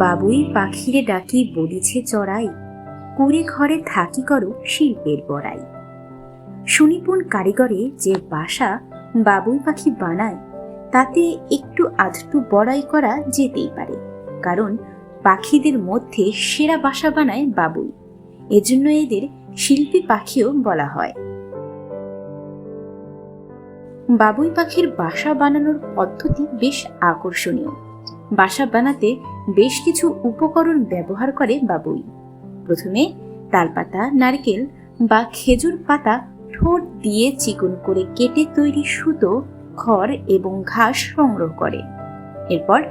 বাবুই পাখিরে ডাকি বলিছে চড়াই, কুড়ে ঘরে থাকি করো শিল্পের বড়াই। সুনিপুণ কারিগরে যে বাসা বাবুই পাখি বানায় তাতে একটু আধটু বড়াই করা যেতেই পারে, কারণ পাখিদের মধ্যে সেরা বাসা বানায় বাবুই। এজন্য এদের শিল্পী পাখিও বলা হয়। বাবুই পাখির বাসা বানানোর পদ্ধতি বেশ আকর্ষণীয়। বাসা বানাতে বেশ কিছু উপকরণ ব্যবহার করে বাবুই। প্রথমে তালপাতা, নারকেল বা খেজুর পাতা ঠোঁট দিয়ে চিকন করে কেটে তৈরি সুতো, খড় এবং ঘাস সংগ্রহ করে। এরপর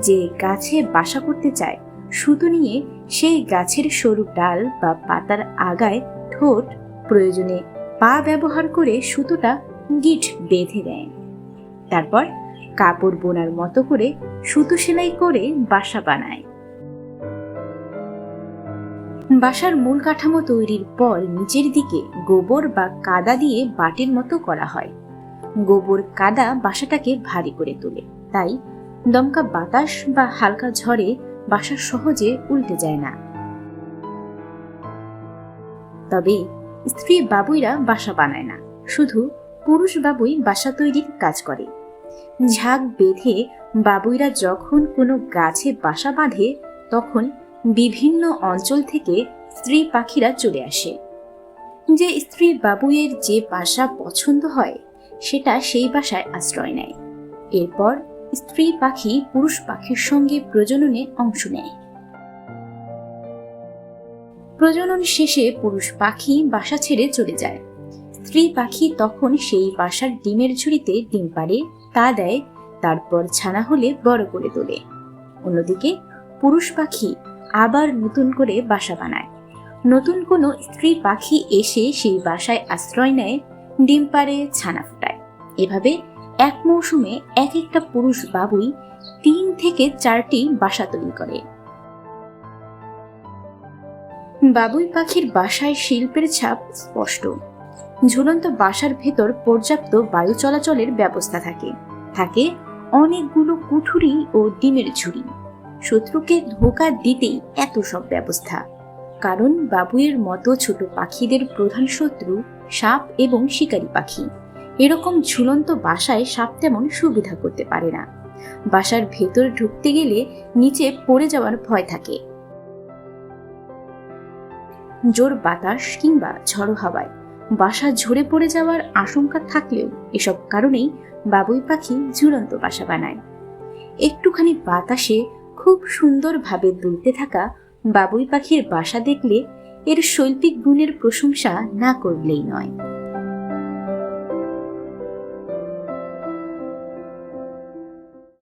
যে গাছে বাসা করতে চায় সুতো নিয়ে সেই গাছের সরু ডাল বা পাতার আগায় ঠোঁট, প্রয়োজনে পা ব্যবহার করে সুতোটা গিঁট বেঁধে দেয়। তারপর কাপড় বোনার মতো করে সুতো সেলাই করে বাসা বানায়। বাসার মূল কাঠামো তৈরির পর নিচের দিকে গোবর বা কাদা দিয়ে বাটির মতো করা হয়। গোবর কাদা বাসাটাকে ভারী করে তোলে, তাই দমকা বাতাস বা হালকা ঝড়ে বাসা সহজে উল্টে যায় না। তবে স্ত্রী বাবুইরা বাসা বানায় না, শুধু পুরুষ বাবুই বাসা তৈরির কাজ করে। ঝাঁক বেঁধে বাবুইরা যখন কোনো গাছে বাসা বাঁধে তখন বিভিন্ন অঞ্চল থেকে স্ত্রী পাখিরা চলে আসে। যে স্ত্রী বাবুইয়ের যে বাসা পছন্দ হয় সেটা সেই বাসায় আশ্রয় নেয়। এরপর স্ত্রী পাখি পুরুষ পাখির সঙ্গে প্রজননে অংশ নেয়। প্রজনন শেষে পুরুষ পাখি বাসা ছেড়ে চলে যায়। স্ত্রী পাখি তখন সেই বাসার ডিমের ঝুড়িতে ডিম পাড়ে, তা দেয়, তারপর ছানা হলে বড় করে তোলে। অন্যদিকে পুরুষ পাখি আবার নতুন করে বাসা বানায়। নতুন কোনো স্ত্রী পাখি এসে সেই বাসায় আশ্রয় নেয়, ডিম পাড়ে, ছানা ফোটায়। এভাবে এক মৌসুমে এক একটা পুরুষ বাবুই 3 থেকে 4টি বাসা তৈরি করে। বাবুই পাখির বাসায় শিল্পের ছাপ স্পষ্ট। ঝুলন্ত বাসার ভেতর পর্যাপ্ত বায়ু চলাচলের ব্যবস্থা থাকে অনেকগুলো কুঠুরি ও ডিমের ঝুড়ি। শত্রুকে ধোঁকা দিতেই এত সব ব্যবস্থা, কারণ বাবুইয়ের মতো ছোট পাখিদের প্রধান শত্রু সাপ এবং শিকারী পাখি। এরকম ঝুলন্ত বাসায় সাপ তেমন সুবিধা করতে পারে না। বাসার ভেতর ঢুকতে গেলে নিচে পড়ে যাওয়ার ভয় থাকে। জোর বাতাস কিংবা ঝড়ো হাওয়ায় বাসা ঝরে পড়ে যাওয়ার আশঙ্কা থাকলেও এসব কারণেই বাবুই পাখি ঝুলন্ত বাসা বানায়। একটুখানি বাতাসে খুব সুন্দরভাবে দুলতে থাকা বাবুই পাখির বাসা দেখলে এর শৈল্পিক গুণের প্রশংসা না করলেই নয়।